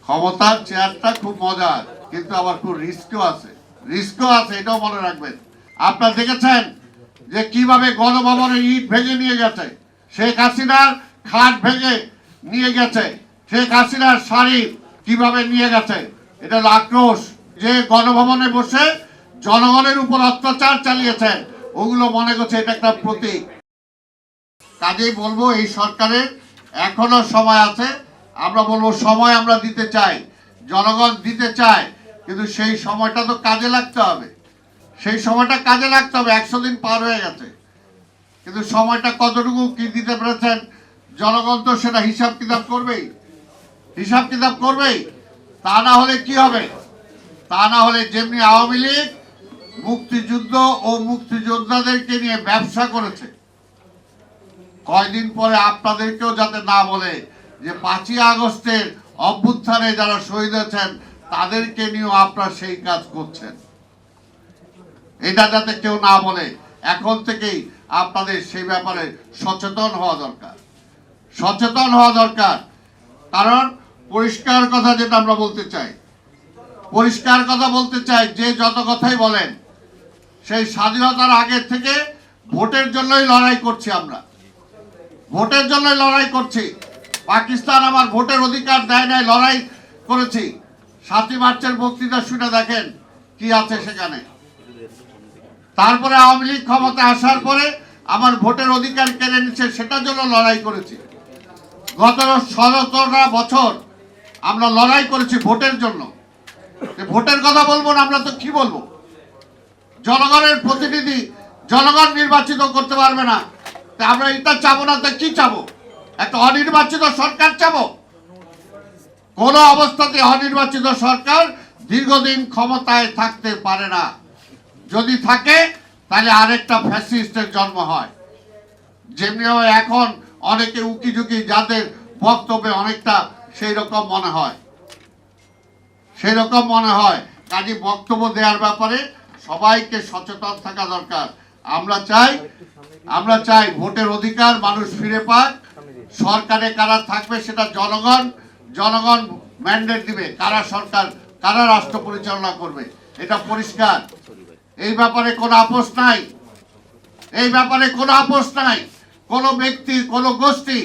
ক্ষমতার চেয়ারটা খুব মজার, কিন্তু আবার খুব রিস্কও আছে, এটাও মনে রাখবেন। আপনারা দেখেছেন যে কিভাবে গণভবনের ইট ভেঙে নিয়ে গেছে, শেখ হাসিনার খাট ভেঙে নিয়ে গেছে, শেখ হাসিনার শাড়ি কিভাবে নিয়ে গেছে। এটা হলো আক্রোশ। যে গণভবনে বসে জনগণের উপর অত্যাচার চালিয়েছেন, ওগুলো মনে করছে এটা একটা প্রতীক। কাজেই বলবো এই সরকারের এখনো সময় আছে। আমরা বলবো সময় আমরা দিতে চাই, জনগণ দিতে চায়, কিন্তু সেই সময়টা তো কাজে লাগতে হবে। 100 দিন পার হয়ে গেছে, কিন্তু সময়টা কতটুকু কি দিতে পেরেছেন জনগণ তো সেটা হিসাব কিতাব করবেই। তা না হলে কি হবে? তা না হলে যেমনি আওয়ামী লীগ মুক্তিযুদ্ধ ও মুক্তিযোদ্ধাদেরকে নিয়ে ব্যবসা করেছে, কয়দিন পরে আপনাদেরকেও যাতে না বলে যে 5ই আগস্টের অভ্যুত্থানে যারা শহীদ হয়েছেন তাদেরকে নিয়েও আপনারা সেই কাজ করছেন, এটা যাতে কেউ না বলে এখন থেকেই আপনাদের সেই ব্যাপারে সচেতন হওয়া দরকার। কারণ পরিষ্কার কথা যেটা আমরা বলতে চাই, যে যত কথাই বলেন, সেই স্বাধীনতার আগে থেকে ভোটের জন্যই লড়াই করছি। পাকিস্তান আমার ভোটের অধিকার দেয় নাই, লড়াই করেছি। 7ই মার্চের বক্তৃতা শুনে দেখেন কি আছে সেখানে। তারপরে আওয়ামী লীগ ক্ষমতায় আসার পরে আমার ভোটের অধিকার কেড়ে নিচ্ছে, সেটার জন্য লড়াই করেছি। গত 17টা বছর আমরা লড়াই করেছি ভোটের জন্য। ভোটের কথা বলবো না, আমরা তো কি বলবো? জনগণের প্রতিনিধি জনগণ নির্বাচিত করতে পারবে না, আমরা এটা চাবো না, তা কি চাবো? একটা অনির্বাচিত সরকার চাবো? কোন অবস্থাতে অনির্বাচিত সরকার দীর্ঘদিন ক্ষমতায় থাকতে পারে না। যদি থাকে তাহলে আরেকটা ফ্যাসিস্টের জন্ম হয়। যেমনি এখন অনেকে উকিঝুঁকি, যাদের বক্তব্যে অনেকটা সেই রকম মনে হয়। কাজে বক্তব্য দেওয়ার ব্যাপারে সবাইকে সচেতন থাকা দরকার। আমরা চাই ভোটের অধিকার মানুষ ফিরে পাক। সরকারে কারা থাকবে সেটা জনগণ ম্যান্ডেট দিবে, কারা সরকার, কারা রাষ্ট্র পরিচালনা করবে, এটা পরিষ্কার। এই ব্যাপারে কোনো আপোষ নাই। কোনো ব্যক্তি, কোনো গোষ্ঠী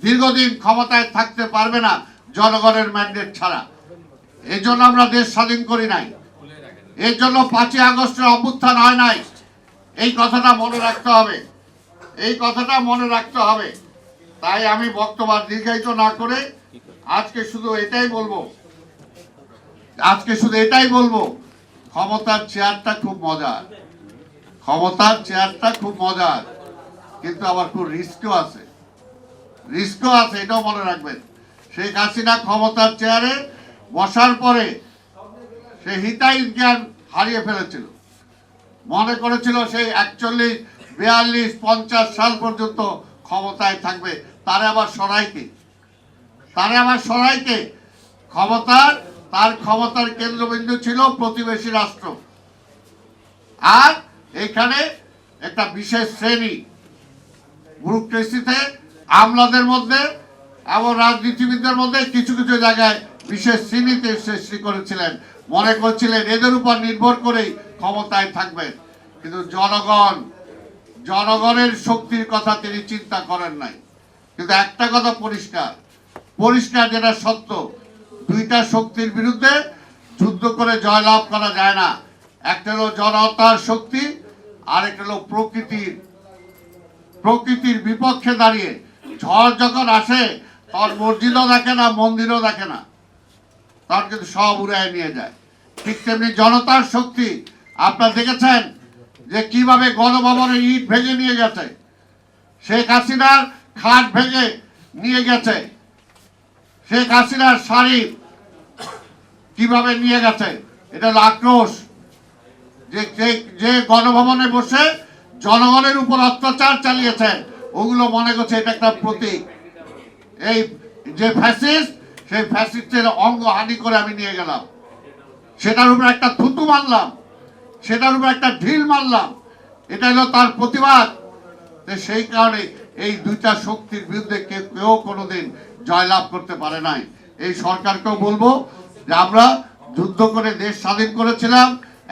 দীর্ঘদিন ক্ষমতায় থাকতে পারবে না জনগণের ম্যান্ডেট ছাড়া। এই জন্য আমরা দেশ স্বাধীন করি নাই, এর জন্য 5ই আগস্টের অভ্যুত্থান হয় নাই। এই কথাটা মনে রাখতে হবে। তাই আমি বক্তব্য দীর্ঘায়িত না করে আজকে শুধু এটাই বলবো, ক্ষমতার চেয়ারটা খুব মজার, কিন্তু আবার খুব রিস্কও আছে, এটাও মনে রাখবেন। শেখ হাসিনা ক্ষমতার চেয়ারে বসার পরে সে হিতাহিত জ্ঞান হারিয়ে ফেলেছিল। মনে করেছিল সেই 41, 42, 50 সাল পর্যন্ত ক্ষমতায় থাকবে। তারে আবার সরাইকে তার ক্ষমতার কেন্দ্রবিন্দু ছিল প্রতিবেশী রাষ্ট্র। আর এখানে একটা বিশেষ শ্রেণী, ব্যুরোক্রেসিতে, আমলাদের মধ্যে এবং রাজনীতিবিদদের মধ্যে কিছু জায়গায় বিশেষ শ্রেণীতে সৃষ্টি করেছিলেন। মনে করছিলেন এদের উপর নির্ভর করেই ক্ষমতায় থাকবেন। কিন্তু জনগণের শক্তির কথা তিনি চিন্তা করেন নাই। কিন্তু একটা কথা পরিষ্কার, যেটা সত্য, 2টা শক্তির বিরুদ্ধে যুদ্ধ করে জয়লাভ করা যায় না। একটা হলো জনতার শক্তি, আরেকটা হলো প্রকৃতির বিপক্ষে দাঁড়িয়ে। ঝড় যখন আসে তখন মসজিদও দেখে না, মন্দিরও দেখে না, তখন কিন্তু সব উড়ায় নিয়ে যায়। ঠিক তেমনি জনতার শক্তি। আপনারা দেখেছেন যে কিভাবে গণভবনের ইট ভেঙে নিয়ে গেছে, শেখ হাসিনার খাট ভেঙে নিয়ে গেছে, শেখ হাসিনার শাড়ি কিভাবে নিয়ে গেছে। এটা হলো আক্রোশ। যে গণভবনে বসে জনগণের উপর অত্যাচার চালিয়েছেন, ওগুলো মনে করছে এটা একটা প্রতীক। এই যে ফ্যাসিস্ট, সেই ফ্যাসিস্টের অঙ্গ হানি করে আমি নিয়ে গেলাম, সেটার উপর একটা থুতু মারলাম, সেটার উপর একটা ঢিল মারলাম, এটা হলো তার প্রতিবাদ। সেই কারণে এই 2টা শক্তির বিরুদ্ধে কেউ কোনোদিন জয়লাভ করতে পারে নাই। এই সরকারকেও বলবো যে আমরা যুদ্ধ করে দেশ স্বাধীন করেছিলাম,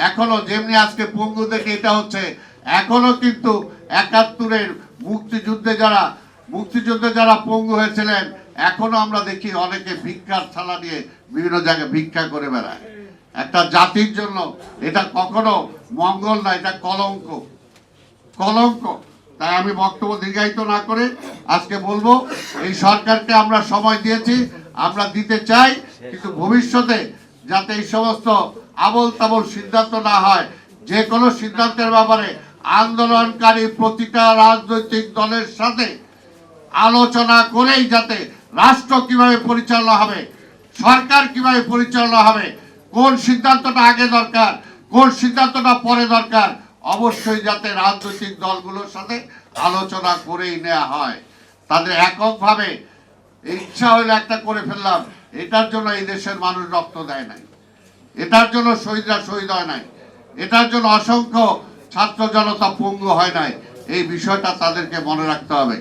এখনো যেমনি আজকে পঙ্গু দেখে এটা হচ্ছে, এখনো কিন্তু ৭১-এর মুক্তিযুদ্ধে যারা পঙ্গু হয়েছিলেন, এখনো আমরা দেখি অনেকে ভিক্ষার থালা নিয়ে বিভিন্ন জায়গায় ভিক্ষা করে বেড়ায়। একটা জাতির জন্য এটা কখনো মঙ্গল না, এটা কলঙ্ক, কলঙ্ক। তাই আমি বক্তব্য দীর্ঘায়িত না করে আজকে বলবো, এই সরকারকে আমরা সময় দিয়েছি, আমরা দিতে চাই, কিন্তু ভবিষ্যতে যাতে এই সমস্ত আবল তাবল সিদ্ধান্ত না হয়, যে কোনো সিদ্ধান্তের ব্যাপারে আন্দোলনকারী প্রতিটা রাজনৈতিক দলের সাথে আলোচনা করেই যাতে রাষ্ট্র কিভাবে পরিচালনা হবে, সরকার কিভাবে পরিচালনা হবে, কোন সিদ্ধান্তটা আগে দরকার, কোন সিদ্ধান্তটা পরে দরকার, অবশ্যই যাতে রাজনৈতিক দলগুলোর সাথে আলোচনা করেই নেওয়া হয়। তাদের এককভাবে ইচ্ছা হলে একটা করে ফেললাম, এটার জন্য এই দেশের মানুষ রক্ত দেয় নাই, এটার জন্য শহীদরা শহীদ হয় নাই, এটার জন্য অসংখ্য ছাত্র জনতা পঙ্গু হয় নাই। এই বিষয়টা তাদেরকে মনে রাখতে হবে।